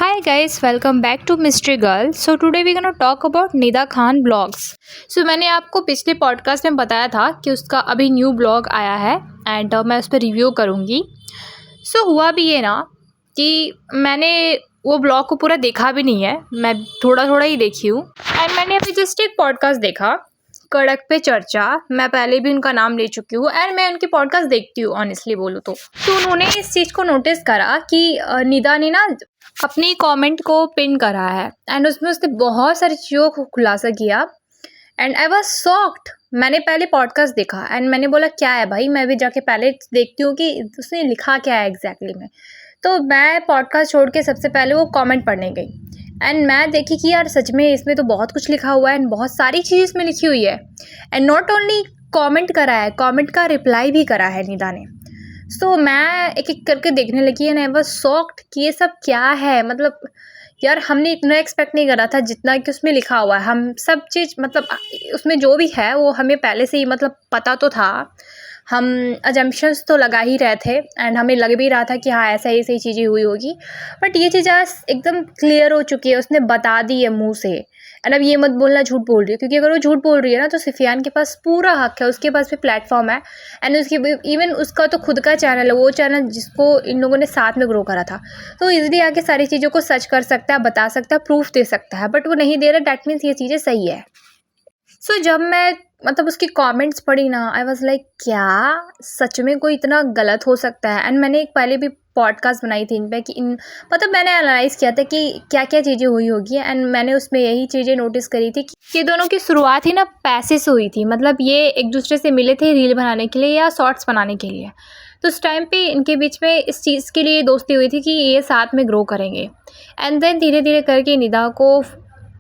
Hi guys, welcome back to Mystery Girl. So today we're gonna talk about Nida Khan blogs. मैंने आपको पिछले podcast में बताया था कि उसका अभी न्यू ब्लॉग आया है एंड मैं उस पर रिव्यू करूँगी. हुआ भी ये ना कि मैंने वो ब्लॉग को पूरा देखा भी नहीं है, मैं थोड़ा थोड़ा ही देखी हूँ. एंड मैंने अभी जस्ट एक पॉडकास्ट देखा, कड़क पे चर्चा. मैं पहले भी उनका नाम ले चुकी हूँ एंड मैं उनकी पॉडकास्ट देखती हूँ ऑनेस्टली बोलूँ तो उन्होंने इस चीज़ को नोटिस करा कि निदा ने ना अपनी कमेंट को पिन करा है एंड उसमें उसने बहुत सारी चीज़ों को खुलासा किया एंड आई वाज शॉक्ड. मैंने पहले पॉडकास्ट देखा एंड मैंने बोला क्या है भाई, मैं भी जाके पहले देखती हूँ कि उसने लिखा क्या है एग्जैक्टली में. तो मैं पॉडकास्ट छोड़ के सबसे पहले वो कमेंट पढ़ने गई एंड मैं देखी कि यार सच में इसमें तो बहुत कुछ लिखा हुआ है एंड बहुत सारी चीज़ इसमें लिखी हुई है. एंड नॉट ओनली कमेंट करा है, कमेंट का रिप्लाई भी करा है निदा ने. मैं एक एक करके देखने लगी एंड आई वाज शॉक्ड कि ये सब क्या है. मतलब यार हमने इतना एक्सपेक्ट नहीं करा था जितना कि उसमें लिखा हुआ है. हम सब चीज़ मतलब उसमें जो भी है वो हमें पहले से ही मतलब पता तो था. हम अजम्पशंस तो लगा ही रहे थे एंड हमें लग भी रहा था कि हाँ ऐसा ही सही चीज़ें हुई होगी. बट ये चीज़ आज एकदम क्लियर हो चुकी है, उसने बता दी है मुँह से. एंड अब ये मत बोलना झूठ बोल रही है, क्योंकि अगर वो झूठ बोल रही है ना तो सुफियान के पास पूरा हक है, उसके पास भी प्लेटफॉर्म है एंड उसकी इवन उसका तो खुद का चैनल है, वो चैनल जिसको इन लोगों ने साथ में ग्रो करा था. तो ईजिली आके सारी चीज़ों को सर्च कर सकता है, बता सकता है, प्रूफ दे सकता है. बट वो नहीं दे रहा, डैट मीन्स ये चीज़ें सही है. जब मैं मतलब उसकी कमेंट्स पढ़ी ना, आई वाज लाइक क्या सच में कोई इतना गलत हो सकता है. एंड मैंने एक पहले भी पॉडकास्ट बनाई थी इन पे कि इन मतलब मैंने एनालाइज़ किया था कि क्या क्या चीज़ें हुई होगी एंड मैंने उसमें यही चीज़ें नोटिस करी थी कि ये दोनों की शुरुआत ही ना पैसे से हुई थी. मतलब ये एक दूसरे से मिले थे रील बनाने के लिए या शॉर्ट्स बनाने के लिए. तो उस टाइम पे इनके बीच में इस चीज़ के लिए दोस्ती हुई थी कि ये साथ में ग्रो करेंगे. एंड देन धीरे धीरे करके निदा को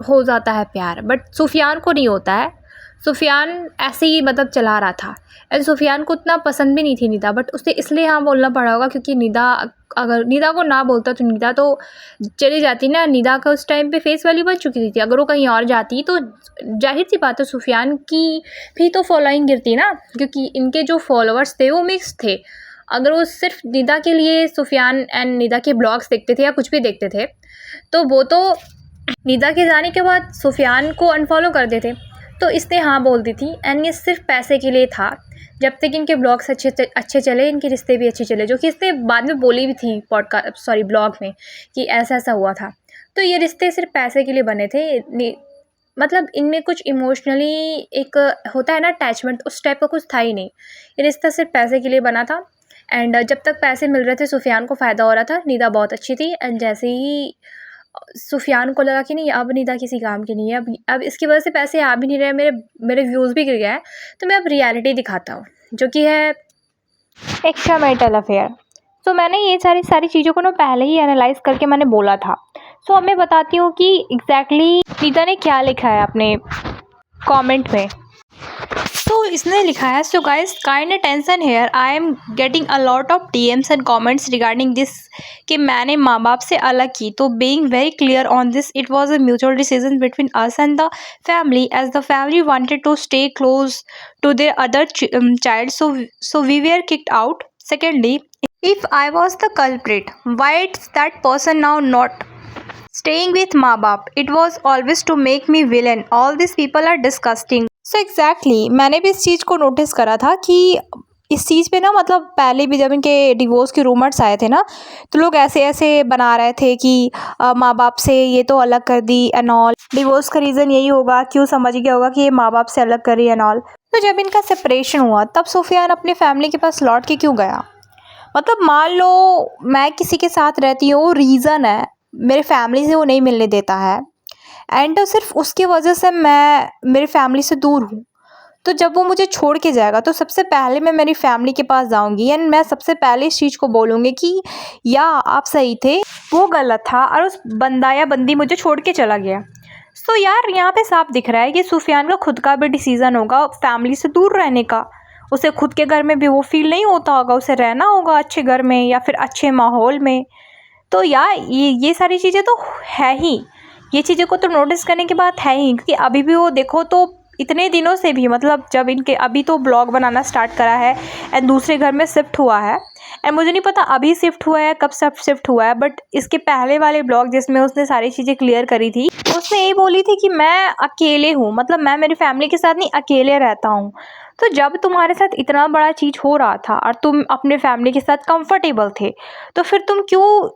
हो जाता है प्यार, बट सुफियान को नहीं होता है. सुफियान ऐसे ही मतलब चला रहा था एंड सुफियान को उतना पसंद भी नहीं थी निदा, बट उसे इसलिए हाँ बोलना पड़ा होगा क्योंकि निदा अगर निदा को ना बोलता तो निदा तो चली जाती ना. निदा का उस टाइम पे फेस वैल्यू बन चुकी थी. अगर वो कहीं और जाती तो जाहिर सी बात है सुफियान की भी तो फॉलोइंग गिरती ना, क्योंकि इनके जो फॉलोअर्स थे वो मिक्स थे. अगर वो सिर्फ निदा के लिए सुफियान एंड निदा के ब्लॉग्स देखते थे या कुछ भी देखते थे तो वो तो निदा के जाने के बाद सुफियान को अनफॉलो कर देते. तो इसने हाँ बोल दी थी एंड ये सिर्फ पैसे के लिए था. जब तक इनके ब्लॉग्स अच्छे चले, इनके रिश्ते भी अच्छे चले, जो कि इसने बाद में बोली भी थी ब्लॉग में कि ऐसा ऐसा हुआ था. तो ये रिश्ते सिर्फ पैसे के लिए बने थे. मतलब इनमें कुछ इमोशनली एक होता है ना अटैचमेंट, उस टाइप का कुछ था ही नहीं. ये रिश्ता सिर्फ पैसे के लिए बना था एंड जब तक पैसे मिल रहे थे सुफियान को फ़ायदा हो रहा था. निदा बहुत अच्छी थी एंड जैसे ही सुफियान को लगा कि नहीं अब निदा किसी काम की नहीं है, अब इसकी वजह से पैसे आ भी नहीं रहे, मेरे मेरे व्यूज़ भी गिर गया है, तो मैं अब रियलिटी दिखाता हूँ जो कि है एक्स्ट्रा मैरिटल अफेयर. मैंने ये सारी चीज़ों को ना पहले ही एनालाइज करके मैंने बोला था. अब मैं बताती हूँ कि एग्जैक्टली निदा ने क्या लिखा है अपने कमेंट में. इसने लिखा है so guys kind attention here, I am getting a lot of DMs and comments regarding this कि मैंने माँ बाप से अलग की. तो being very clear on this, it was a mutual decision between us and the family as the family wanted to stay close to their other child, so we were kicked out. Secondly, if I was the culprit, why is that person now not staying with माँ बाप? It was always to make me villain. All these people are disgusting. Exactly मैंने भी इस चीज़ को notice करा था कि इस चीज़ पे ना मतलब पहले भी जब इनके डिवोर्स के रूमर्स आए थे ना तो लोग ऐसे ऐसे बना रहे थे कि माँ बाप से ये तो अलग कर दी एंड ऑल, डिवोर्स का रीज़न यही होगा, क्यों समझ गया होगा कि ये माँ बाप से अलग कर रही एंड ऑल. तो जब इनका सेपरेशन हुआ तब सुफियान अपनी फैमिली के पास लौट के क्यों गया? मतलब मान लो मैं किसी के साथ रहती हूँ, रीज़न है मेरे फैमिली से वो नहीं मिलने देता है एंड सिर्फ उसकी वजह से मैं मेरी फैमिली से दूर हूँ. तो जब वो मुझे छोड़ के जाएगा तो सबसे पहले मैं मेरी फैमिली के पास जाऊँगी एंड मैं सबसे पहले इस चीज़ को बोलूँगी कि या आप सही थे, वो गलत था और उस बंदा या बंदी मुझे छोड़ के चला गया. यार यहाँ पे साफ दिख रहा है कि सुफियान का खुद का भी डिसीज़न होगा फैमिली से दूर रहने का. उसे खुद के घर में भी वो फील नहीं होता होगा, उसे रहना होगा अच्छे घर में या फिर अच्छे माहौल में. तो यार ये सारी चीज़ें तो है ही, ये चीज़ों को तो नोटिस करने की बात है ही, क्योंकि अभी भी वो देखो तो इतने दिनों से भी मतलब जब इनके अभी तो ब्लॉग बनाना स्टार्ट करा है एंड दूसरे घर में शिफ्ट हुआ है एंड मुझे नहीं पता अभी शिफ्ट हुआ है, कब सब शिफ्ट हुआ है, बट इसके पहले वाले ब्लॉग जिसमें उसने सारी चीज़ें क्लियर करी थी, उसने यही बोली थी कि मैं अकेले हूँ, मतलब मैं मेरी फैमिली के साथ नहीं, अकेले रहता हूँ। तो जब तुम्हारे साथ इतना बड़ा चीज़ हो रहा था और तुम अपने फैमिली के साथ कंफर्टेबल थे, तो फिर तुम क्यों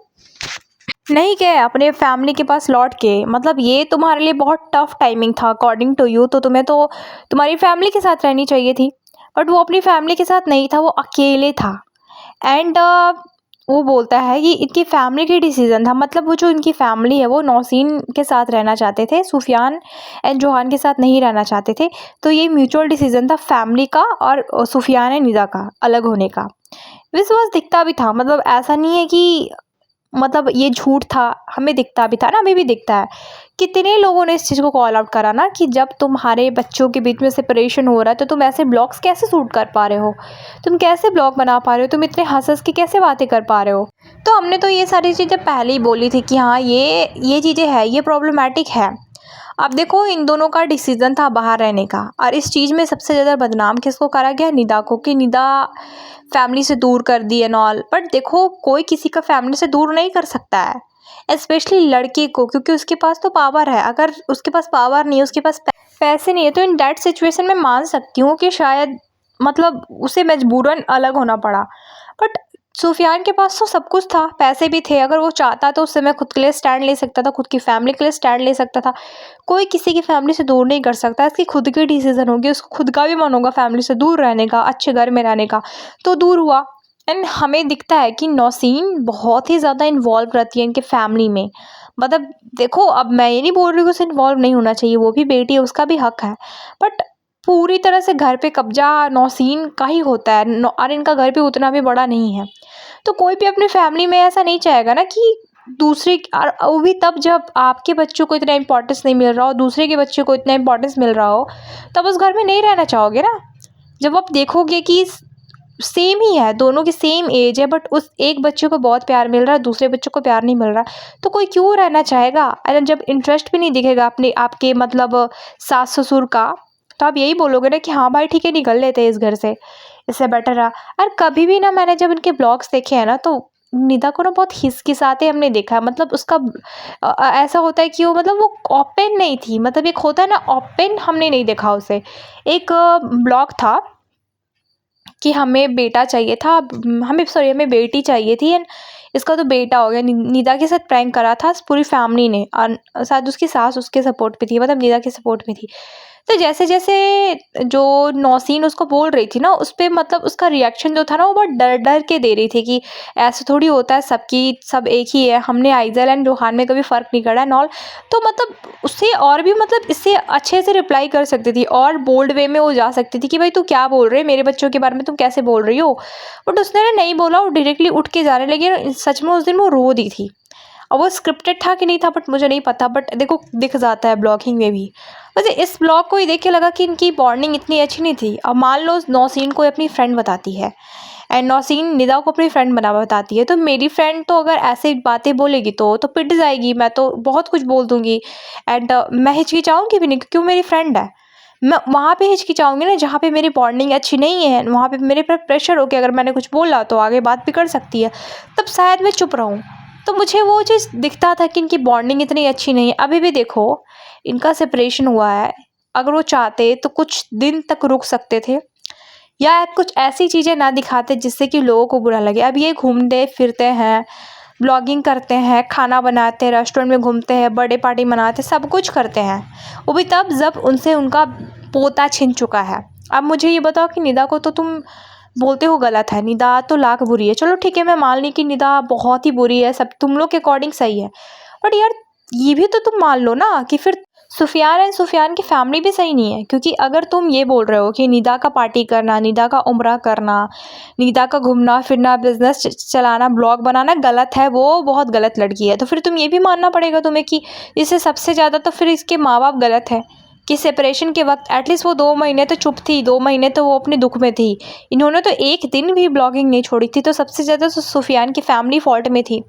नहीं गए अपने फैमिली के पास लौट के? मतलब ये तुम्हारे लिए बहुत टफ टाइमिंग था अकॉर्डिंग टू यू, तो तुम्हें तो तुम्हारी फैमिली के साथ रहनी चाहिए थी, बट वो अपनी फैमिली के साथ नहीं था, वो अकेले था। एंड वो बोलता है कि इनकी फैमिली की डिसीज़न था, मतलब वो जो इनकी फैमिली है वो नौसीन के साथ रहना चाहते थे, सुफियान एंड जोहान के साथ नहीं रहना चाहते थे। तो ये म्यूचुअल डिसीज़न था फैमिली का और सुफियान एंड निदा का अलग होने का। विश्वास दिखता भी था, मतलब ऐसा नहीं है कि मतलब ये झूठ था, हमें दिखता भी था ना, अभी भी दिखता है। कितने लोगों ने इस चीज़ को कॉल आउट करा ना कि जब तुम्हारे बच्चों के बीच में सेपरेशन हो रहा है तो तुम ऐसे ब्लॉग्स कैसे शूट कर पा रहे हो, तुम कैसे ब्लॉग बना पा रहे हो, तुम इतने हंस हंस के कैसे बातें कर पा रहे हो। तो हमने तो ये सारी चीज़ें पहले ही बोली थी कि हाँ ये चीज़ें है, ये प्रॉब्लमेटिक है। अब देखो इन दोनों का डिसीजन था बाहर रहने का, और इस चीज़ में सबसे ज़्यादा बदनाम किसको करा गया? निदा को, कि निदा फैमिली से दूर कर दी एंड ऑल। बट देखो कोई किसी का फैमिली से दूर नहीं कर सकता है, स्पेशली लड़के को, क्योंकि उसके पास तो पावर है। अगर उसके पास पावर नहीं है, उसके पास पैसे नहीं है, तो इन दैट सिचुएशन में मान सकती हूँ कि शायद मतलब उसे मजबूरन अलग होना पड़ा। बट सुफियान के पास तो सब कुछ था, पैसे भी थे, अगर वो चाहता तो उस समय खुद के लिए स्टैंड ले सकता था, खुद की फैमिली के लिए स्टैंड ले सकता था। कोई किसी की फैमिली से दूर नहीं कर सकता, इसकी खुद की डिसीजन होगी, उसको खुद का भी मन होगा फैमिली से दूर रहने का, अच्छे घर में रहने का, तो दूर हुआ। एंड हमें दिखता है कि नौसीन बहुत ही ज़्यादा इन्वॉल्व रहती है इनके फैमिली में। मतलब देखो, अब मैं ये नहीं बोल रही हूँ कि उसे इन्वॉल्व नहीं होना चाहिए, वो भी बेटी है, उसका भी हक है, बट पूरी तरह से घर पे कब्जा नौसीन का ही होता है, और इनका घर भी उतना भी बड़ा नहीं है। तो कोई भी अपनी फैमिली में ऐसा नहीं चाहेगा ना कि दूसरे, और वो भी तब जब आपके बच्चों को इतना इंपॉर्टेंस नहीं मिल रहा हो, दूसरे के बच्चे को इतना इंपॉर्टेंस मिल रहा हो, तब उस घर में नहीं रहना चाहोगे ना। जब आप देखोगे कि सेम ही है, दोनों की सेम एज है, बट उस एक बच्चे को बहुत प्यार मिल रहा है, दूसरे बच्चे को प्यार नहीं मिल रहा, तो कोई क्यों रहना चाहेगा? अरे जब इंटरेस्ट भी नहीं दिखेगा अपने आपके मतलब सास ससुर का, तो आप यही बोलोगे ना कि हाँ भाई ठीक है, निकल लेते हैं इस घर से, इससे बेटर रहा। और कभी भी ना मैंने जब इनके ब्लॉग्स देखे हैं ना, तो निदा को ना बहुत हिचकिचाते हमने देखा है। मतलब उसका ऐसा होता है कि वो मतलब वो ओपन नहीं थी, मतलब एक होता है ना ओपन, हमने नहीं देखा उसे। एक ब्लॉग था कि हमें बेटा चाहिए था, हमें बेटी चाहिए थी, एंड इसका तो बेटा हो गया। निदा के साथ प्रैंक करा था पूरी फैमिली ने, और शायद उसकी सास उसके सपोर्ट पे थी, मतलब निदा के सपोर्ट में थी। तो जैसे जैसे जो नौसीन उसको बोल रही थी ना, उस पे मतलब उसका रिएक्शन जो था ना, वो बहुत डर डर के दे रही थी कि ऐसा थोड़ी होता है, सबकी सब एक ही है, हमने आइजल एंड जोहान में कभी फ़र्क नहीं करा नॉल। तो मतलब उससे और भी मतलब इससे अच्छे से रिप्लाई कर सकती थी, और बोल्ड वे में वो जा सकती थी कि भाई तू क्या बोल रहे, मेरे बच्चों के बारे में तुम कैसे बोल रही हो। बट उसने ना नहीं बोला, वो डायरेक्टली उठ के जाने लगी, और सच में उस दिन वो रो दी थी। और वो स्क्रिप्टेड था कि नहीं था बट मुझे नहीं पता, बट देखो दिख जाता है ब्लॉगिंग में भी। वैसे इस ब्लॉग को ही देख के लगा कि इनकी बॉन्डिंग इतनी अच्छी नहीं थी। अब मान लो नौसीन को अपनी फ्रेंड बताती है, एंड नौसीन निदा को अपनी फ्रेंड बना बताती है, तो मेरी फ्रेंड तो अगर ऐसे बातें बोलेगी तो पिट जाएगी, मैं तो बहुत कुछ बोल दूंगी, एंड मैं हिचकिचाऊंगी भी नहीं, क्योंकि वो मेरी फ्रेंड है। मैं वहाँ पे हिचकिचाऊंगी ना जहाँ पे मेरी बॉन्डिंग अच्छी नहीं है, वहाँ पे मेरे पर प्रेशर हो कि अगर मैंने कुछ बोला तो आगे बात बिगड़ सकती है, तब शायद मैं चुप रहूँ। तो मुझे वो चीज़ दिखता था कि इनकी बॉन्डिंग इतनी अच्छी नहीं है। अभी भी देखो इनका सेपरेशन हुआ है, अगर वो चाहते तो कुछ दिन तक रुक सकते थे, या कुछ ऐसी चीज़ें ना दिखाते जिससे कि लोगों को बुरा लगे। अब ये घूमते फिरते हैं, ब्लॉगिंग करते हैं, खाना बनाते हैं, रेस्टोरेंट में घूमते हैं, बर्थडे पार्टी मनाते हैं, सब कुछ करते हैं, वो भी तब जब उनसे उनका पोता छिन चुका है। अब मुझे ये बताओ कि निदा को तो तुम बोलते हो गलत है, निदा तो लाख बुरी है, चलो ठीक है मैं मान ली कि निदा बहुत ही बुरी है, सब तुम लोग के अकॉर्डिंग सही है, बट यार ये भी तो तुम मान लो ना कि फिर सुफियान की फैमिली भी सही नहीं है। क्योंकि अगर तुम ये बोल रहे हो कि निदा का पार्टी करना, निदा का उम्रा करना, निदा का घूमना फिरना, बिजनेस चलाना, ब्लॉग बनाना गलत है, वो बहुत गलत लड़की है, तो फिर तुम ये भी मानना पड़ेगा तुम्हें कि इससे सबसे ज़्यादा तो फिर इसके माँ बाप गलत है। कि सेपरेशन के वक्त एटलीस्ट वो 2 महीने तो चुप थी, 2 महीने तो वो अपने दुख में थी, इन्होंने तो एक दिन भी ब्लॉगिंग नहीं छोड़ी थी, तो सबसे ज़्यादा तो सुफियान की फैमिली फॉल्ट में थी।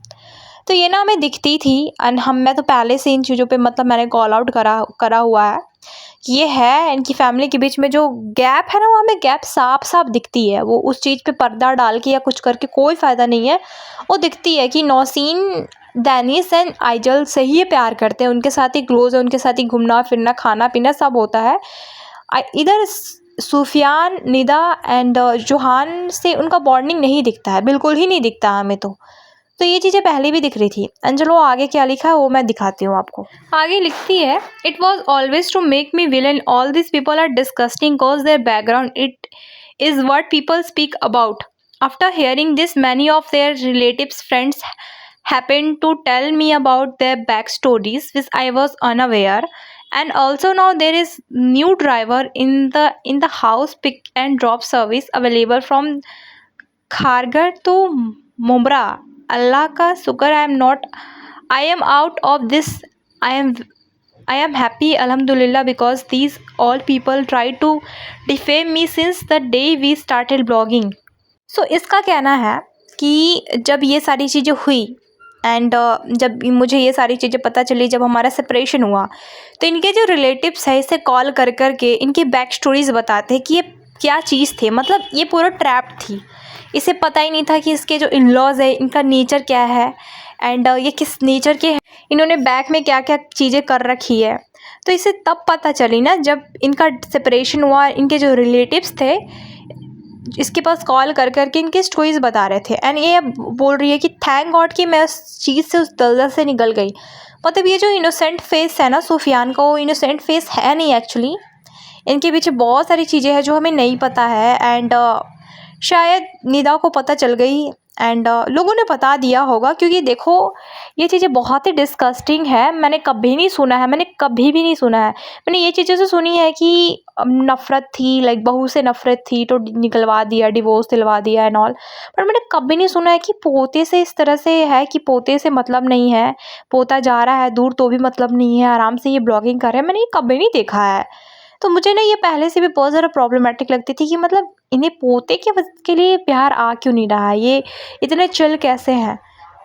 तो ये ना हमें दिखती थी, एंड मैं तो पहले से इन चीज़ों पे मतलब मैंने कॉल आउट करा हुआ है। ये है इनकी फैमिली के बीच में जो गैप है ना, वो हमें गैप साफ साफ दिखती है। वो उस चीज़ पे पर्दा डाल के या कुछ करके कोई फ़ायदा नहीं है। वो दिखती है कि नौसीन दानिश एंड आइजल से ही ये प्यार करते हैं, उनके साथ ही क्लोज है, उनके साथ ही घूमना फिरना खाना पीना सब होता है। इधर सुफियान निदा एंड जोहान से उनका बॉन्डिंग नहीं दिखता है, बिल्कुल ही नहीं दिखता हमें। तो ये चीज़ें पहले भी दिख रही थी। एंड चलो आगे क्या लिखा है वो मैं दिखाती हूँ आपको। आगे लिखती है, it was always to make me villain, all this people are disgusting cause their background it is what people speak about. After hearing this many of their relatives friends happened to tell me about their backstories which I was unaware. And also now there is new driver in the house pick and drop service available from Kharghar to Mumra. Allah का शुक्र, I am out of this. I am happy alhamdulillah because these all people try to defame me since the day we started blogging. So इसका कहना है कि जब ये सारी चीज़ें हुई एंड जब मुझे ये सारी चीज़ें पता चली, जब हमारा सेपरेशन हुआ, तो इनके जो रिलेटिव्स है इसे कॉल कर कर के इनकी बैक स्टोरीज़ बताते हैं कि ये क्या चीज़ थे। मतलब ये पूरा ट्रैप थी, इसे पता ही नहीं था कि इसके जो इन लॉज है इनका नेचर क्या है एंड ये किस नेचर के हैं, इन्होंने बैक में क्या क्या चीज़ें कर रखी है। तो इसे तब पता चली ना जब इनका सेपरेशन हुआ। इनके जो रिलेटिव्स थे इसके पास कॉल कर कर के इनके स्टोरीज बता रहे थे एंड ये बोल रही है कि थैंक गॉड कि मैं उस चीज़ से, उस दलदल से निकल गई। मतलब ये जो इनोसेंट फेस है ना सुफियान का, वो इनोसेंट फेस है नहीं एक्चुअली। इनके पीछे बहुत सारी चीज़ें हैं जो हमें नहीं पता है एंड शायद निदा को पता चल गई एंड लोगों ने बता दिया होगा, क्योंकि देखो ये चीज़ें बहुत ही डिस्कस्टिंग है। मैंने कभी नहीं सुना है, मैंने कभी भी नहीं सुना है। मैंने ये चीज़ें तो सुनी है कि नफ़रत थी, लाइक बहू से नफ़रत थी तो निकलवा दिया, डिवोर्स दिलवा दिया एंड ऑल। पर मैंने कभी नहीं सुना है कि पोते से इस तरह से है कि पोते से मतलब नहीं है, पोता जा रहा है दूर तो भी मतलब नहीं है, आराम से ये ब्लॉगिंग कर रहे हैं। मैंने ये कभी नहीं देखा है। तो मुझे ना ये पहले से भी बहुत ज़्यादा प्रॉब्लमेटिक लगती थी कि मतलब इन्हें पोते के लिए प्यार आ क्यों नहीं रहा है, ये इतने चिल कैसे हैं।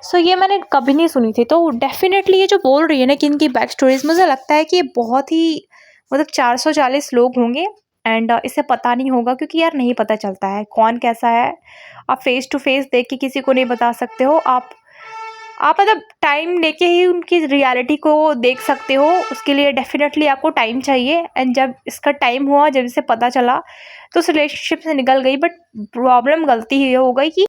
सो ये मैंने कभी नहीं सुनी थी। तो डेफिनेटली ये जो बोल रही है ना कि इनकी बैक स्टोरीज, मुझे लगता है कि ये बहुत ही मतलब 440 लोग होंगे एंड इसे पता नहीं होगा, क्योंकि यार नहीं पता चलता है कौन कैसा है। आप फेस टू फेस देख के किसी को नहीं बता सकते हो। आप मतलब टाइम लेके ही उनकी रियलिटी को देख सकते हो। उसके लिए डेफिनेटली आपको टाइम चाहिए एंड जब इसका टाइम हुआ, जब इसे पता चला तो उस रिलेशनशिप से निकल गई। बट प्रॉब्लम गलती ये हो गई कि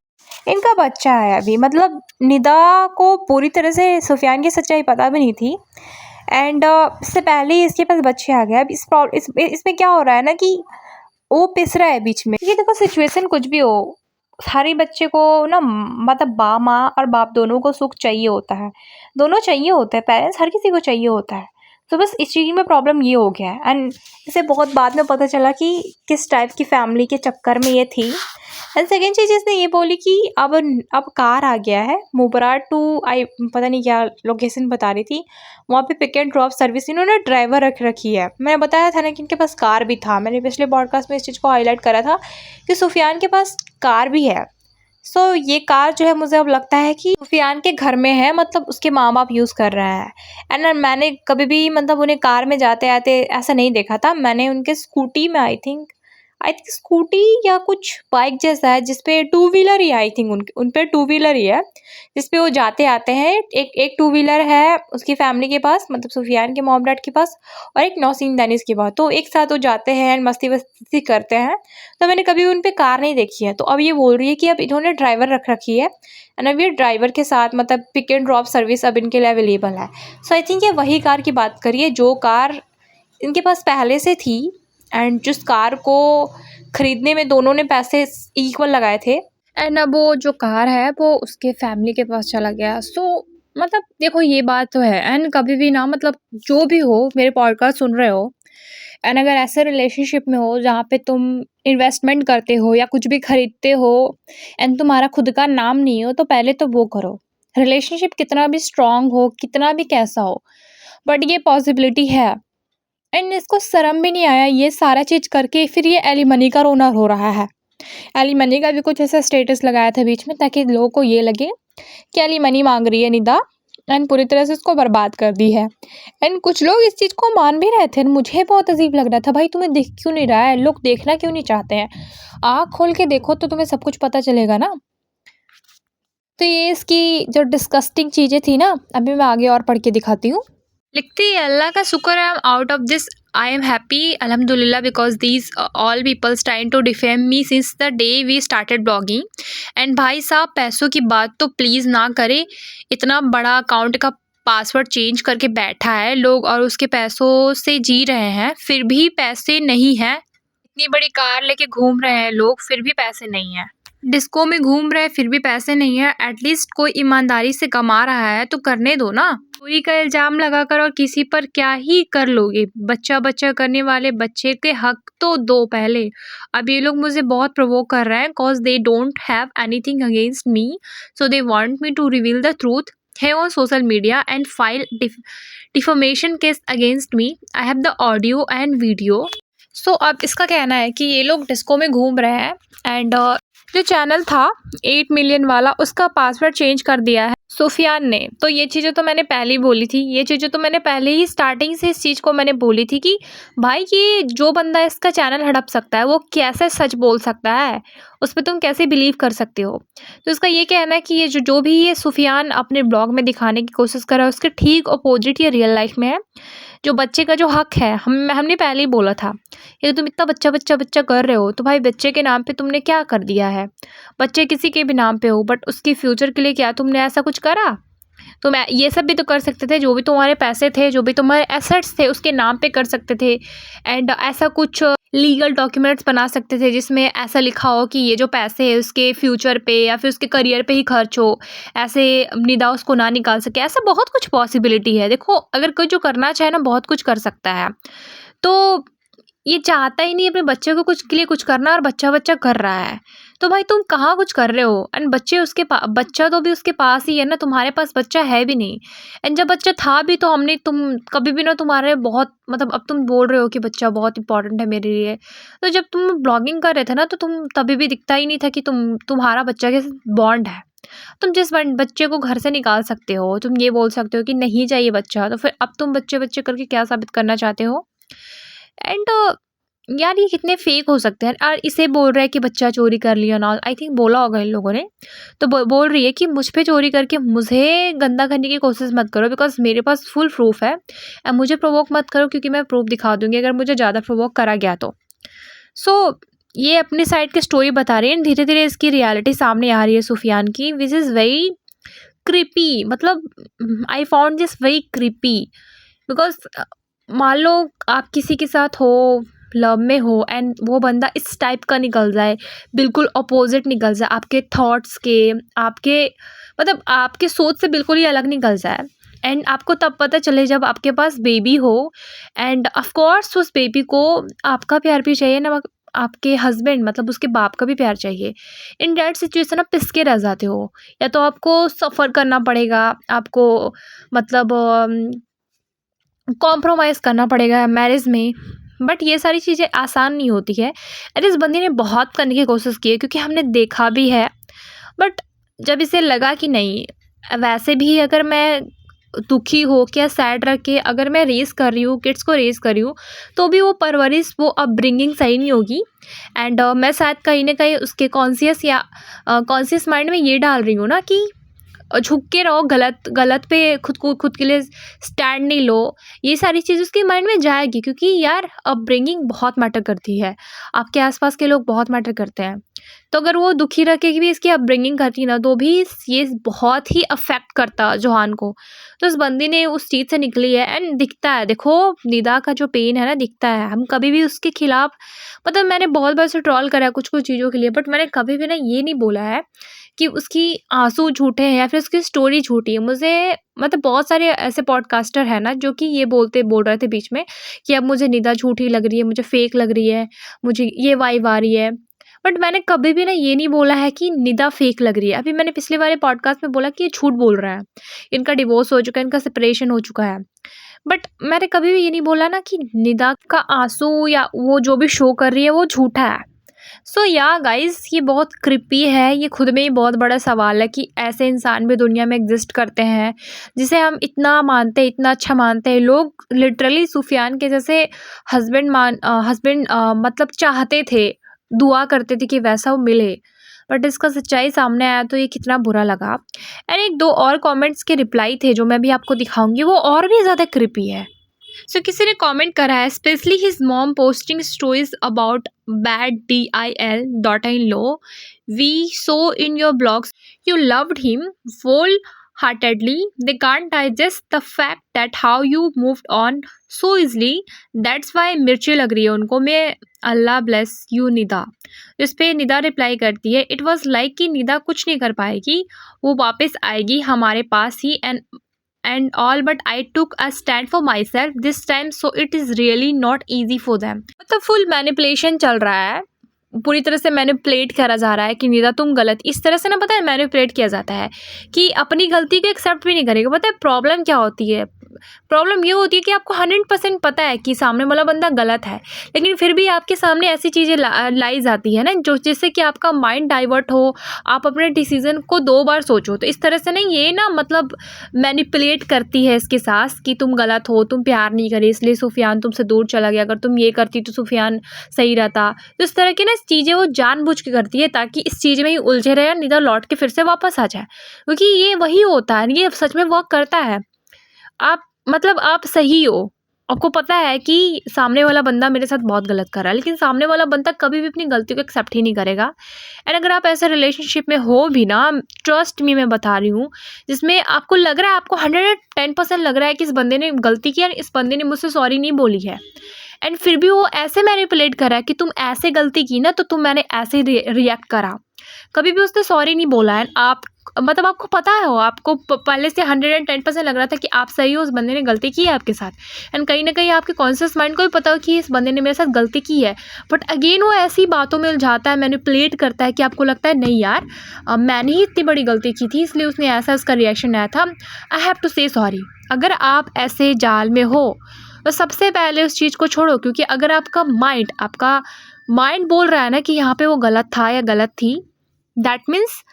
इनका बच्चा है अभी। मतलब निदा को पूरी तरह से सुफियान की सच्चाई पता भी नहीं थी एंड इससे पहले ही इसके पास बच्चे आ गए। अब इसमें क्या हो रहा है ना कि वो पिस रहा है बीच में। ये देखो सिचुएशन कुछ भी हो, हर बच्चे को ना मतलब माँ और बाप दोनों को सुख चाहिए होता है, दोनों चाहिए होते हैं, पेरेंट्स हर किसी को चाहिए होता है। तो बस इस चीज़ में प्रॉब्लम ये हो गया है एंड इसे बहुत बाद में पता चला कि किस टाइप की फैमिली के चक्कर में ये थी। एंड सेकेंड चीज़ इसने ये बोली कि अब कार आ गया है मुबरा टू, आई पता नहीं क्या लोकेशन बता रही थी, वहाँ पे पिक एंड ड्रॉप सर्विस इन्होंने ड्राइवर रख रखी है। मैंने बताया था ना कि इनके पास कार भी था, मैंने पिछले पॉडकास्ट में इस चीज़ को हाईलाइट करा था कि सुफियान के पास कार भी है। सो ये कार जो है मुझे अब लगता है कि सुफियान के घर में है, मतलब उसके माँ बाप यूज़ कर रहे हैं। एंड मैंने कभी भी मतलब उन्हें कार में जाते आते ऐसा नहीं देखा था। मैंने उनके स्कूटी में आई थिंक स्कूटी या कुछ बाइक जैसा है जिसपे two wheeler he, I think उन पे टू व्हीलर ही है जिसपे वो जाते आते हैं। एक टू व्हीलर है उसकी फैमिली के पास, मतलब सुफियान के मॉम डैड के पास, और एक नौसीन दानिश के पास। तो एक साथ वो जाते हैं एंड मस्ती वस्ती करते हैं। तो मैंने कभी उन पे कार नहीं देखी है। तो अब ये बोल रही है कि अब इन्होंने ड्राइवर रख रखी है एंड अब ये ड्राइवर के साथ मतलब पिक एंड ड्रॉप सर्विस अब इनके लिए अवेलेबल है। सो आई थिंक ये वही कार की बात करिए जो कार इनके पास पहले से थी एंड जिस कार को ख़रीदने में दोनों ने पैसे इक्वल लगाए थे एंड अब वो जो कार है वो उसके फैमिली के पास चला गया। सो मतलब देखो ये बात तो है। एंड कभी भी ना मतलब जो भी हो, मेरे पॉडकास्ट सुन रहे हो एंड अगर ऐसे रिलेशनशिप में हो जहाँ पे तुम इन्वेस्टमेंट करते हो या कुछ भी खरीदते हो एंड तुम्हारा खुद का नाम नहीं हो, तो पहले तो वो करो। रिलेशनशिप कितना भी स्ट्रांग हो, कितना भी कैसा हो, बट ये पॉसिबिलिटी है एंड इसको शर्म भी नहीं आया ये सारा चीज़ करके। फिर ये एलिमनी का रोना हो रहा है। एलिमनी का भी कुछ ऐसा स्टेटस लगाया था बीच में ताकि लोगों को ये लगे कि एलिमनी मांग रही है निदा एंड पूरी तरह से उसको बर्बाद कर दी है। एंड कुछ लोग इस चीज़ को मान भी रहे थे, मुझे बहुत अजीब लग रहा था, भाई तुम्हें दिख क्यों नहीं रहा है, लोग देखना क्यों नहीं चाहते हैं, आँख खोल के देखो तो तुम्हें सब कुछ पता चलेगा ना। तो ये इसकी जो डिस्गस्टिंग चीज़ें थी ना, अभी मैं आगे और पढ़ के दिखाती हूँ। लिखती है, अल्लाह का शुक्र है, I am out of this, I am happy अल्हम्दुलिल्लाह because these all peoples trying to defame me since the day we started blogging. And भाई साहब, पैसों की बात तो प्लीज़ ना करें, इतना बड़ा अकाउंट का पासवर्ड चेंज करके बैठा है लोग और उसके पैसों से जी रहे हैं, फिर भी पैसे नहीं हैं। इतनी बड़ी कार लेके घूम रहे हैं लोग, फिर भी पैसे नहीं हैं। डिस्को में घूम रहे हैं, फिर भी पैसे नहीं है। एटलीस्ट कोई ईमानदारी से कमा रहा है तो करने दो ना। चोरी का इल्ज़ाम लगाकर और किसी पर क्या ही कर लोगे। बच्चा बच्चा करने वाले बच्चे के हक तो दो पहले। अब ये लोग मुझे बहुत प्रोवोक कर रहे हैं cause they don't have anything against me, so they want me to reveal the truth है on social media and file defamation case against me. I have the audio and video. सो अब इसका कहना है कि ये लोग डिस्को में घूम रहे हैं एंड जो चैनल था 8 मिलियन वाला, उसका पासवर्ड चेंज कर दिया है सुफियान ने। तो ये चीज़ें तो मैंने पहले ही बोली थी, ये चीज़ें तो मैंने पहले ही स्टार्टिंग से इस चीज़ को मैंने बोली थी कि भाई ये जो बंदा इसका चैनल हड़प सकता है वो कैसे सच बोल सकता है, उस पर तुम कैसे बिलीव कर सकते हो। तो इसका ये कहना है कि ये जो भी ये सुफियान अपने ब्लॉग में दिखाने की कोशिश कर रहा है उसके ठीक अपोजिट ये रियल लाइफ में है। जो बच्चे का जो हक है, हमने पहले ही बोला था, ये तुम इतना बच्चा बच्चा बच्चा कर रहे हो तो भाई बच्चे के नाम पे तुमने क्या कर दिया है। बच्चे किसी के भी नाम पे हो बट उसके फ्यूचर के लिए क्या तुमने ऐसा कुछ करा। तुम ये सब भी तो कर सकते थे, जो भी तुम्हारे पैसे थे, जो भी तुम्हारे एसेट्स थे उसके नाम पे कर सकते थे। एंड ऐसा कुछ लीगल डॉक्यूमेंट्स बना सकते थे जिसमें ऐसा लिखा हो कि ये जो पैसे है उसके फ्यूचर पे या फिर उसके करियर पे ही खर्च हो, ऐसे निदा उसको ना निकाल सके। ऐसा बहुत कुछ पॉसिबिलिटी है। देखो, अगर कोई जो करना चाहे ना बहुत कुछ कर सकता है। तो ये चाहता ही नहीं अपने बच्चे को कुछ के लिए कुछ करना और बच्चा बच्चा कर रहा है। तो भाई तुम कहाँ कुछ कर रहे हो। एंड बच्चे उसके बच्चा तो भी उसके पास ही है ना, तुम्हारे पास बच्चा है भी नहीं। एंड जब बच्चा था भी तो हमने तुम कभी भी ना तुम्हारे बहुत मतलब, अब तुम बोल रहे हो कि बच्चा बहुत इंपॉर्टेंट है मेरे लिए, तो जब तुम ब्लॉगिंग कर रहे थे ना तो तुम तभी भी दिखता ही नहीं था कि तुम्हारा बच्चा के बॉन्ड है। तुम जिस बच्चे को घर से निकाल सकते हो, तुम ये बोल सकते हो कि नहीं चाहिए बच्चा, तो फिर अब तुम बच्चे बच्चे करके क्या साबित करना चाहते हो। एंड यार ये कितने फेक हो सकते हैं। और इसे बोल रहा है कि बच्चा चोरी कर लिया ना, आई थिंक बोला होगा इन लोगों ने। तो बोल रही है कि मुझ पे चोरी करके मुझे गंदा करने की कोशिश मत करो बिकॉज मेरे पास फुल प्रूफ है। एंड मुझे प्रोवोक मत करो क्योंकि मैं प्रूफ दिखा दूंगी अगर मुझे ज़्यादा प्रोवोक करा गया तो। सो ये अपनी साइड की स्टोरी बता रही है। धीरे धीरे इसकी रियलिटी सामने आ रही है सुफियान की, विच इज़ वेरी क्रिपी। मतलब I found this very creepy because मान लो आप किसी के साथ हो, लव में हो एंड वो बंदा इस टाइप का निकल जाए, बिल्कुल अपोजिट निकल जाए आपके थॉट्स के, आपके मतलब आपके सोच से बिल्कुल ही अलग निकल जाए। एंड आपको तब पता चले जब आपके पास बेबी हो। एंड ऑफ कोर्स उस बेबी को आपका प्यार भी चाहिए ना, आपके हस्बैंड मतलब उसके बाप का भी प्यार चाहिए। इन दैट सिचुएशन आप पिसके रह जाते हो, या तो आपको सफ़र करना पड़ेगा, आपको मतलब कॉम्प्रोमाइज़ करना पड़ेगा मैरिज में। बट ये सारी चीज़ें आसान नहीं होती है। अरे इस बंदी ने बहुत करने की कोशिश की है क्योंकि हमने देखा भी है। बट जब इसे लगा कि नहीं, वैसे भी अगर मैं दुखी हो के या सैड रख के अगर मैं रेज़ कर रही हूँ, किड्स को रेज़ कर रही हूँ, तो भी वो परवरिश, वो अपब्रिंगिंग सही नहीं होगी। एंड मैं शायद कहीं न कहीं उसके कॉन्शियस या कॉन्शियस माइंड में ये डाल रही हूँ ना कि झुक के रहो, गलत पे खुद के लिए स्टैंड नहीं लो। ये सारी चीज़ उसके माइंड में जाएगी क्योंकि यार अपब्रिंगिंग बहुत मैटर करती है। आपके आस-पास के लोग बहुत मैटर करते हैं। तो अगर वो दुखी रह के भी इसकी अपब्रिंगिंग करती ना तो भी ये बहुत ही अफ़ेक्ट करता जोहान को। तो इस बंदी ने उस चीज़ से निकली है एंड दिखता है, देखो निदा का जो पेन है ना दिखता है। हम कभी भी उसके खिलाफ मतलब मैंने बहुत बार उसे ट्रोल करा है कुछ-कुछ चीज़ों के लिए, बट मैंने कभी भी ना ये नहीं बोला है कि उसकी आंसू झूठे हैं या फिर उसकी स्टोरी झूठी है। मुझे मतलब बहुत सारे ऐसे पॉडकास्टर हैं ना जो कि ये बोल रहे थे बीच में कि अब मुझे निदा झूठी लग रही है, मुझे फेक लग रही है, मुझे ये वाइब आ रही है। बट मैंने कभी भी ना ये नहीं बोला है कि निदा फेक लग रही है। अभी मैंने पिछले वाले पॉडकास्ट में बोला कि ये झूठ बोल रहा है, इनका डिवोर्स हो चुका है, इनका सेपरेशन हो चुका है। बट मैंने कभी भी ये नहीं बोला ना कि निदा का आंसू या वो जो भी शो कर रही है वो झूठा है। सो या गाइस, ये बहुत क्रिपी है। ये खुद में ही बहुत बड़ा सवाल है कि ऐसे इंसान भी दुनिया में एग्जिस्ट करते हैं जिसे हम इतना मानते हैं, इतना अच्छा मानते हैं। लोग लिटरली सुफियान के जैसे हस्बैंड मतलब चाहते थे, दुआ करते थे कि वैसा वो मिले, बट इसका सच्चाई सामने आया तो ये कितना बुरा लगा। एंड एक दो और कमेंट्स के रिप्लाई थे जो मैं भी आपको दिखाऊंगी, वो और भी ज़्यादा क्रिपी है। सो किसी ने कमेंट करा है, specially his mom posting stories about bad DIL daughter in law, we saw in your blogs you loved him wholeheartedly. They can't digest the fact that how you moved on so easily. That's why मिर्ची लग रही है उनको। मैं अल्लाह bless you Nida. इस पे Nida reply करती है, इट वॉज लाइक कि निदा कुछ नहीं कर पाएगी, वो वापस आएगी हमारे पास ही, and all, but I took a stand for myself this time, so it is really not easy for them। मतलब फुल मैनिपुलेशन चल रहा है, पूरी तरह से मैनिपुलेट करा जा रहा है कि निदा तुम गलत। इस तरह से ना, पता है मैनिपुलेट किया जाता है कि अपनी गलती को एक्सेप्ट भी नहीं करेगा। पता है प्रॉब्लम क्या होती है? प्रॉब्लम ये होती है कि आपको 100% पता है कि सामने वाला बंदा गलत है, लेकिन फिर भी आपके सामने ऐसी चीज़ें लाई जाती है ना, जो जिससे कि आपका माइंड डाइवर्ट हो, आप अपने डिसीजन को 2 बार सोचो। तो इस तरह से नहीं, ये ना मतलब मैनिपुलेट करती है इसके सास कि तुम गलत हो, तुम प्यार नहीं करे इसलिए सुफियान तुमसे दूर चला गया, अगर तुम ये करती तो सुफियान सही रहता। तो इस तरह की ना चीज़ें वो जानबूझ के करती है ताकि इस चीज़ में ही उलझे रहे और निदा लौट के फिर से वापस आ जाए, क्योंकि ये वही होता है, ये सच में वर्क करता है। आप मतलब आप सही हो, आपको पता है कि सामने वाला बंदा मेरे साथ बहुत गलत कर रहा है, लेकिन सामने वाला बंदा कभी भी अपनी गलती को एक्सेप्ट ही नहीं करेगा। एंड अगर आप ऐसे रिलेशनशिप में हो भी ना, ट्रस्ट मी मैं बता रही हूँ, जिसमें आपको लग रहा है, आपको 110% लग रहा है कि इस बंदे ने गलती की और इस बंदे ने मुझसे सॉरी नहीं बोली है, एंड फिर भी वो ऐसे मैनिपुलेट कर रहा है कि तुम ऐसे गलती की ना तो मैंने ऐसे रिएक्ट करा, कभी भी उसने सॉरी नहीं बोला है। आप मतलब आपको पता है, हो आपको पहले से 110% लग रहा था कि आप सही हो, उस बंदे ने गलती की है आपके साथ, एंड कहीं ना कहीं आपके कॉन्शियस माइंड को भी पता हो कि इस बंदे ने मेरे साथ गलती की है, बट अगेन वो ऐसी बातों में उलझाता है, मैनिपुलेट करता है कि आपको लगता है नहीं यार, मैंने ही इतनी बड़ी गलती की थी इसलिए उसने ऐसा उसका रिएक्शन आया था, आई हैव टू से सॉरी। अगर आप ऐसे जाल में हो तो सबसे पहले उस चीज़ को छोड़ो, क्योंकि अगर आपका माइंड बोल रहा है ना कि यहाँ पे वो गलत था या गलत थी, दैट मीन्स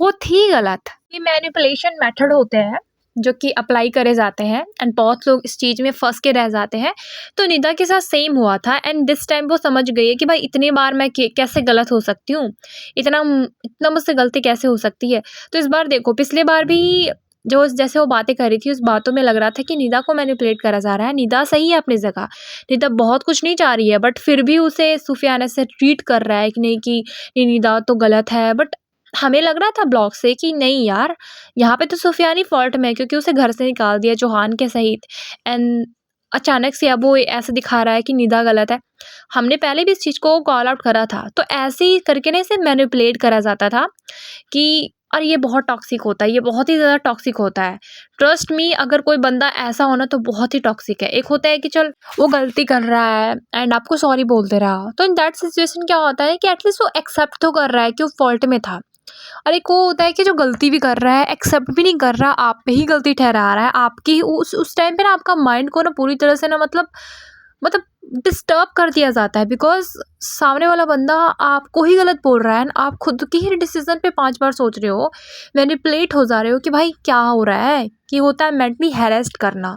वो थी गलत। ये मैनिपुलेशन मेथड होते हैं जो कि अप्लाई करे जाते हैं, एंड बहुत लोग इस चीज़ में फंस के रह जाते हैं। तो निदा के साथ सेम हुआ था, एंड दिस टाइम वो समझ गई है कि भाई इतनी बार मैं कैसे गलत हो सकती हूँ, इतना मुझसे गलती कैसे हो सकती है। तो इस बार देखो, पिछले बार भी जो जैसे वो बातें कर रही थी, उस बातों में लग रहा था कि निदा को मैनिपुलेट करा जा रहा है। निदा सही है अपनी जगह, निदा बहुत कुछ नहीं चाह रही है, बट फिर भी उसे सुफियान ऐसे ट्रीट कर रहा है कि नहीं, कि नहीं निदा तो गलत है। बट हमें लग रहा था ब्लॉग से कि नहीं यार, यहाँ पे तो सुफियान ही फॉल्ट में है, क्योंकि उसे घर से निकाल दिया चौहान के सहित, एंड अचानक से अब वो ऐसे दिखा रहा है कि निदा गलत है। हमने पहले भी इस चीज़ को कॉल आउट करा था, तो ऐसे ही करके ना इसे मैनिपुलेट करा जाता था कि, और ये बहुत टॉक्सिक होता है, ये बहुत ही ज़्यादा टॉक्सिक होता है। ट्रस्ट मी, अगर कोई बंदा ऐसा होना तो बहुत ही टॉक्सिक है। एक होता है कि चल वो गलती कर रहा है एंड आपको सॉरी बोल दे रहा, तो इन दैट सिचुएशन क्या होता है कि एटलीस्ट वो एक्सेप्ट तो कर रहा है कि वो फॉल्ट में था। और एक वो होता है कि जो गलती भी कर रहा है, एक्सेप्ट भी नहीं कर रहा, आप पे ही गलती ठहरा रहा है, आपकी उस टाइम पे ना आपका माइंड को ना पूरी तरह से ना मतलब डिस्टर्ब कर दिया जाता है, बिकॉज सामने वाला बंदा आपको ही गलत बोल रहा है, आप खुद की ही डिसीजन पे 5 बार सोच रहे हो, मैनिपुलेट हो जा रहे हो कि भाई क्या हो रहा है, कि होता है मेंटली हैरेस्ड करना।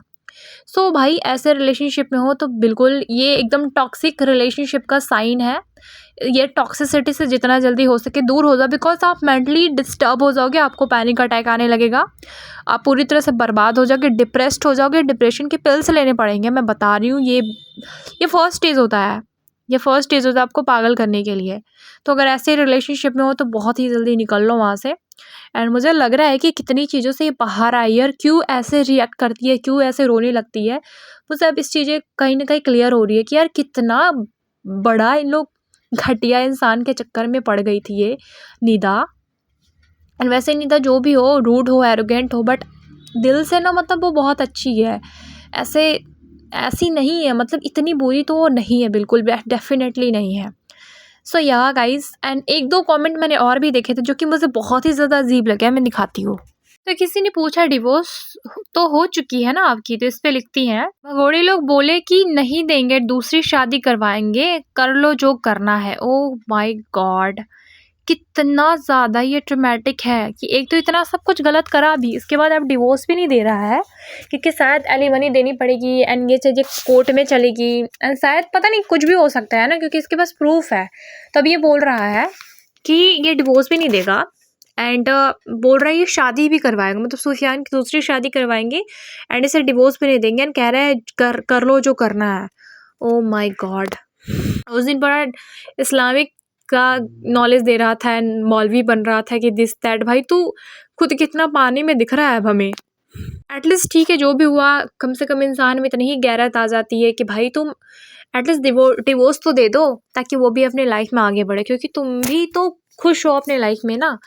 सो भाई ऐसे रिलेशनशिप में हो तो बिल्कुल ये एकदम टॉक्सिक रिलेशनशिप का साइन है। ये टॉक्सिसिटी से जितना जल्दी हो सके दूर हो जाओ, बिकॉज आप मेंटली डिस्टर्ब हो जाओगे, आपको पैनिक अटैक आने लगेगा, आप पूरी तरह से बर्बाद हो जाओगे, डिप्रेस्ड हो जाओगे, डिप्रेशन के पिल्स लेने पड़ेंगे। मैं बता रही हूँ, ये फर्स्ट स्टेज होता है, ये फर्स्ट स्टेज होता है आपको पागल करने के लिए। तो अगर ऐसे रिलेशनशिप में हो तो बहुत ही जल्दी निकल लो वहाँ से। एंड मुझे लग रहा है कि कितनी चीज़ों से ये बाहर आई है और क्यों ऐसे रिएक्ट करती है, क्यों ऐसे रोने लगती है, मुझे अब इस चीज़ें कहीं ना कहीं क्लियर हो रही है कि यार कितना बड़ा इन लोग घटिया इंसान के चक्कर में पड़ गई थी ये निदा। एंड वैसे निदा जो भी हो, रूड हो, एरोगेंट हो, बट दिल से ना मतलब वो बहुत अच्छी है, ऐसी नहीं है, मतलब इतनी बुरी तो वो नहीं है, बिल्कुल डेफिनेटली नहीं है। सो या गाइज, एंड 1-2 कमेंट मैंने और भी देखे थे जो कि मुझे बहुत ही ज़्यादा अजीब लगे, मैं दिखाती हूँ। तो किसी ने पूछा डिवोर्स तो हो चुकी है ना आपकी, तो इस पे लिखती हैं, भगोड़े लोग बोले कि नहीं देंगे, दूसरी शादी करवाएंगे, कर लो जो करना है। ओह माय गॉड, कितना ज़्यादा ये ट्रॉमेटिक है कि एक तो इतना सब कुछ गलत करा भी, इसके बाद अब डिवोर्स भी नहीं दे रहा है क्योंकि शायद एलिमनी देनी पड़ेगी एंड ये चीज़ें कोर्ट में चलेगी एंड शायद पता नहीं कुछ भी हो सकता है ना, क्योंकि इसके पास प्रूफ है। तब ये बोल रहा है कि ये डिवोर्स भी नहीं देगा एंड बोल रहा है ये शादी भी करवाएगा, मतलब सुफियान की दूसरी शादी करवाएंगे एंड इसे डिवोर्स भी नहीं देंगे एंड कह रहा है कर लो जो करना है। ओ माय गॉड, उस दिन बड़ा इस्लामिक का नॉलेज दे रहा था एंड मौलवी बन रहा था कि दिस दैट। भाई तू खुद कितना पानी में दिख रहा है अब हमें। एटलीस्ट ठीक है, जो भी हुआ कम से कम इंसान में इतनी ही गैरत आ जाती है कि भाई तुम एटलीस्ट डिवोर्स तो दे दो ताकि वो भी अपने लाइफ में आगे बढ़े, क्योंकि तुम भी तो खुश हो अपने लाइफ में ना।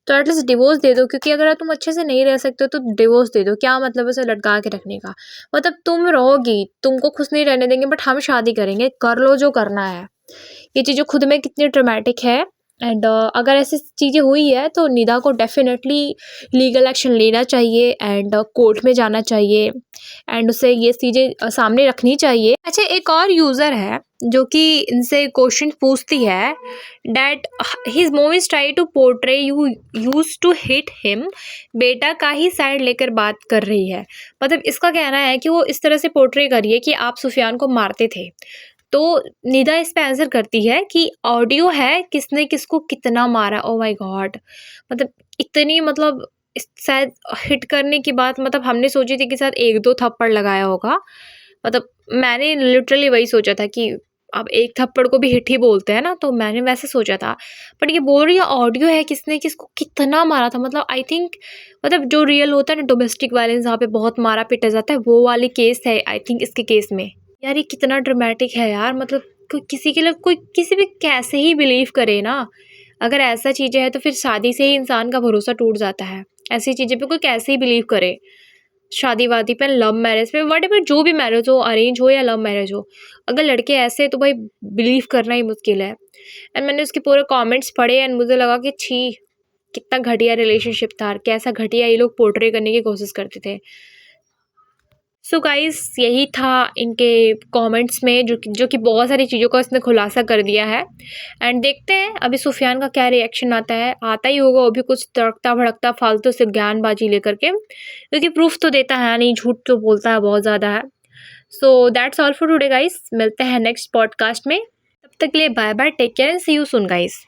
तो एटलीस्ट डिवोर्स दे दो, क्योंकि अगर तुम अच्छे से नहीं रह सकते हो तो डिवोर्स दे दो। क्या मतलब उसे लटका के रखने का, मतलब तुम रहोगी, तुमको खुश नहीं रहने देंगे बट हम शादी करेंगे, कर लो जो करना है। ये चीज़ें खुद में कितनी ड्रामेटिक है एंड अगर ऐसी चीज़ें हुई है तो निदा को डेफिनेटली लीगल एक्शन लेना चाहिए एंड कोर्ट में जाना चाहिए एंड उसे ये चीज़ें सामने रखनी चाहिए। अच्छा, एक और यूज़र है जो कि इनसे क्वेश्चन पूछती है that his movies try to portray you used to hit him, बेटा का ही साइड लेकर बात कर रही है। मतलब इसका कहना है कि वो इस तरह से पोर्ट्रे करिए कि आप सुफियान को मारते थे। तो निदा इस पे आंसर करती है कि ऑडियो है किसने किसको कितना मारा। ओ माय गॉड, मतलब इतनी, मतलब शायद हिट करने की बात, मतलब हमने सोची थी कि शायद एक दो थप्पड़ लगाया होगा, मतलब मैंने लिटरली वही सोचा था कि अब एक थप्पड़ को भी हिट ही बोलते हैं ना, तो मैंने वैसे सोचा था। बट ये बोल रही है ऑडियो है किसने किसको कितना मारा था। मतलब आई थिंक, मतलब जो रियल होता है ना डोमेस्टिक वायलेंस, जहाँ पे बहुत मारा पीटा जाता है, वो वाली केस है आई थिंक इसके केस में। यार ये कितना ड्रामेटिक है यार, मतलब कोई किसी के लिए कोई किसी भी कैसे ही बिलीव करे ना। अगर ऐसा चीज़ें हैं तो फिर शादी से ही इंसान का भरोसा टूट जाता है। ऐसी चीज़ें पे कोई कैसे ही बिलीव करे, शादी वादी पे, लव मैरिज पे, वट एवर, जो भी मैरिज हो, अरेंज हो या लव मैरिज हो, अगर लड़के ऐसे तो भाई बिलीव करना ही मुश्किल है। एंड मैंने उसके पूरे कमेंट्स पढ़े एंड मुझे लगा कि छी, कितना घटिया रिलेशनशिप था, कैसा घटिया ये लोग पोर्ट्रे करने की कोशिश करते थे। सो गाइस, यही था इनके कमेंट्स में, जो कि बहुत सारी चीज़ों का इसने खुलासा कर दिया है। एंड देखते हैं अभी सुफियान का क्या रिएक्शन आता है। आता ही होगा वो भी कुछ तड़कता भड़कता फालतू से ज्ञानबाजी लेकर के, क्योंकि प्रूफ तो देता है नहीं, झूठ तो बोलता है बहुत ज़्यादा है। So that's all for today guys, मिलते हैं नेक्स्ट पॉडकास्ट में। तब तक के लिए bye bye, take care and see you soon guys.